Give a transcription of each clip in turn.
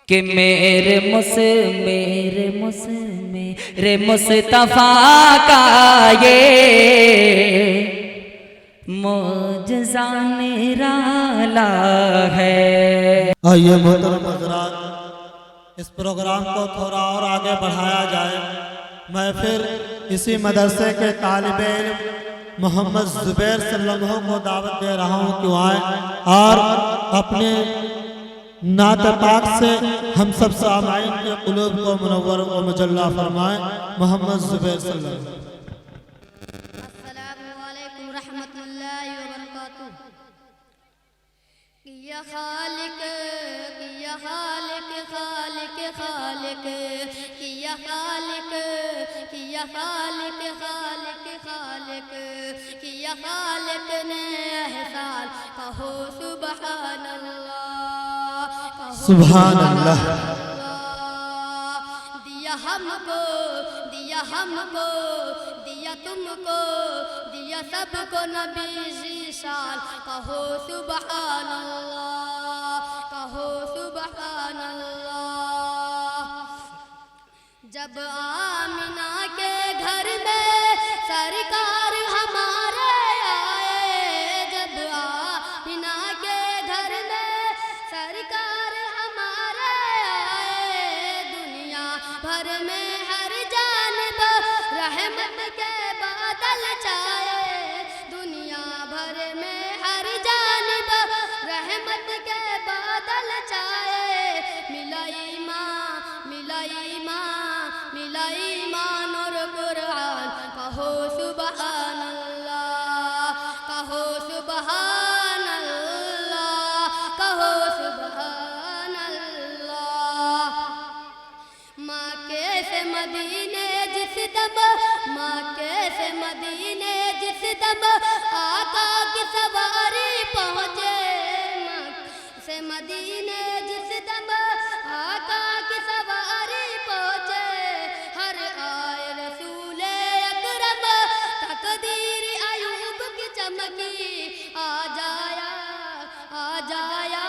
کہ میرے مصطفیٰ کا یہ معجزہ نرالا ہے۔ آئیے محترم حضرات، اس پروگرام کو تھوڑا اور آگے بڑھایا جائے۔ میں پھر اسی مدرسے کے طالب علم محمد زبیر صلی اللہ علیہ وسلم کو دعوت دے رہا ہوں کہ آئیں اور اپنے نعت پاک سے ہم سب سامعین کے قلوب کو منور و مجلہ فرمائیں۔ محمد زبیر صلی اللہ علیہ وسلم۔ السلام علیکم رحمت اللہ وبرکاتہ۔ یا خالق یا خالق خالق خالق یا خالق یا خالق خالق خالق یا خالق نے احسان کہو سبحان اللہ سبحان اللہ۔ دیا ہم کو دیا ہم کو دیا تم کو دیا سب کو نبی ذیشان کہو سبحان اللہ کہو سبحان اللہ۔ جب آمنہ کے گھر میں سرکار ہمارے آئے، جب آمنہ کے گھر میں سرکار ہمارے آئے، دنیا بھر میں ہر جانب رحمت کے بادل چھائے، دنیا بھر میں ہر جانب رحمت کے بادل چھائے۔ ملا ایمان ملا ایمان ملا ایمان اور قرآن کہو سبحان اللہ کہو سبحان اللہ کہو سبحان اللہ۔ مکے سے مدینے جس دم مکے سے مدینے جس دم آقا کی سواری پہنچے، مکے سے مدینے جس دم آقا کی سواری پہنچے، ہر آئے رسول اکرم تقدیر ایوب کی چمکی، آ جایا آ جایا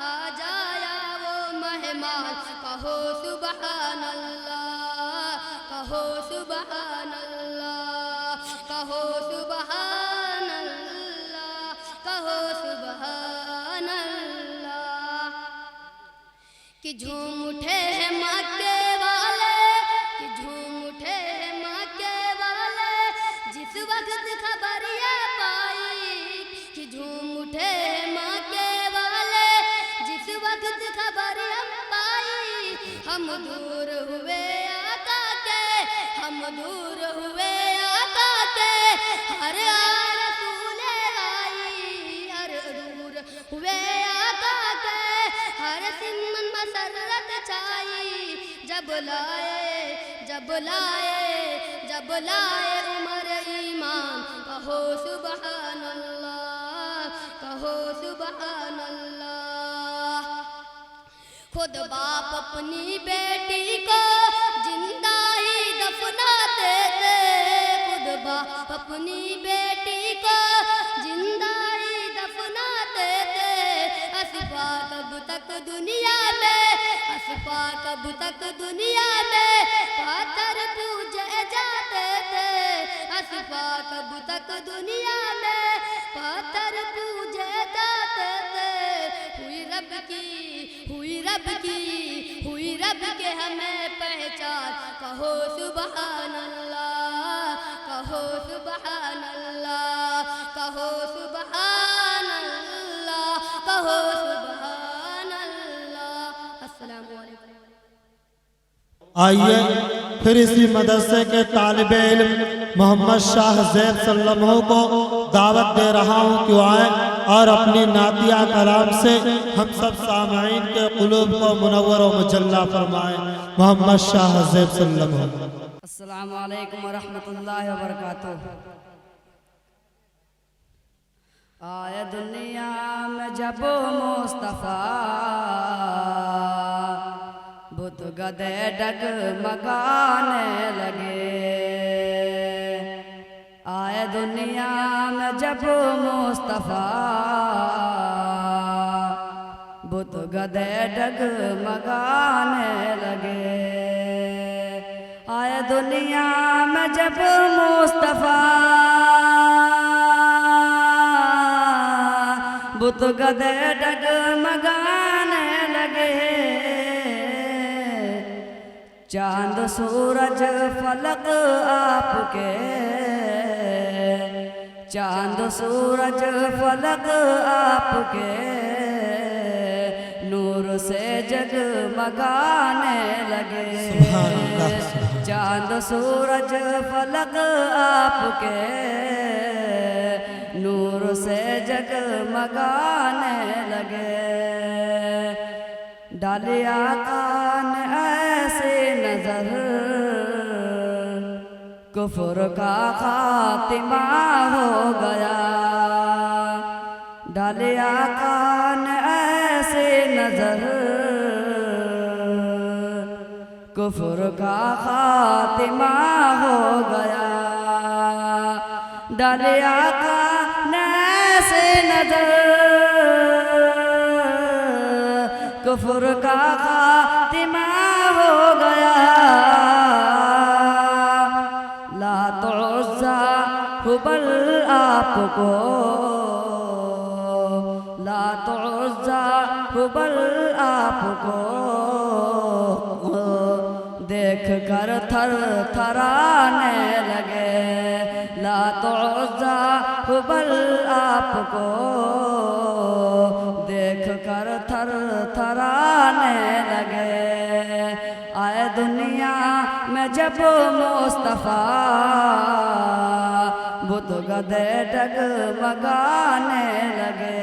آ جایا وہ مہمان کہو سبحان اللہ کہو سبحان اللہ کہو سبحان اللہ کہو سبحان اللہ۔ کہ جھوم اٹھے ہیں مکے والے کہ جھوم اٹھے ہیں مکے والے جس وقت خبر یہ پائی، کہ جھوم اٹھے ہیں مکے والے جس وقت خبر ہم پائی۔ ہم دور ہوئے آقا کے ہم دور ہوئے آقا کے، ہر رسول آئی ہر دور ہوئے آقا کے، ہر سمن مسرت چھائی۔ جب لائے عمر ایمان کہو سبحان اللہ کہو سبحان اللہ۔ خود باپ اپنی بیٹی کو زندہ ہی دفناتے تھے، خود باپ اپنی بیٹی کو زندہ ہی دفناتے تھے۔ اسفا کب تک دنیا میں اسفا کب تک دنیا میں پاتر پوجے جاتے تھے، اسفا کب تک دنیا میں پاتر پوجے جاتے تھے۔ ہوئی رب کی ہمیں پہچان کہو سبحان اللہ کہو سبحان اللہ کہو سبحان اللہ کہو سبحان اللہ۔ السلام علیکم۔ آئیے پھر اسی مدرسے کے طالب علم محمد شاہ زیب صلی اللہ علیہ وسلم کو دعوت دے رہا ہوں کہ آئیں اور اپنی نعتیہ کلام سے ہم سب سامعین کے قلوب کو منور و مجلہ فرمائیں۔ محمد شاہ زیب صلی اللہ علیہ وسلم۔ السلام علیکم ورحمت اللہ وبرکاتہ۔ آئے دنیا میں جب مصطفیٰ بت گدے ڈگمگانے لگے، آئے دنیا میں جب مصطفیٰ بت بت گدے ڈگمگانے لگے آئے دنیا میں جب مصطفیٰ بت گدے ڈگمگانے لگے چاند سورج فلک آپ کے چاند سورج فلک آپ کے نور سے جگمگانے لگے سبحان اللہ چاند سورج فلک آپ کے نور سے جگمگانے لگے ڈالیا کان ایسی نظر کفر کا خاتمہ ہو گیا ڈالیا کان ایسی نظر کفر کا خاتمہ ہو گیا ڈالیا کان ایسی نظر کفر کا خاتمہ ہو گیا لات عزا حبل آپ کو لات عزا حبل آپ کو دیکھ کر تھر تھرانے لگے لات عزا حبل آپ کو دیکھ کر تھر تھرانے لگے آئے دنیا میں جب مصطفیٰ بت گدے ڈگمگانے لگے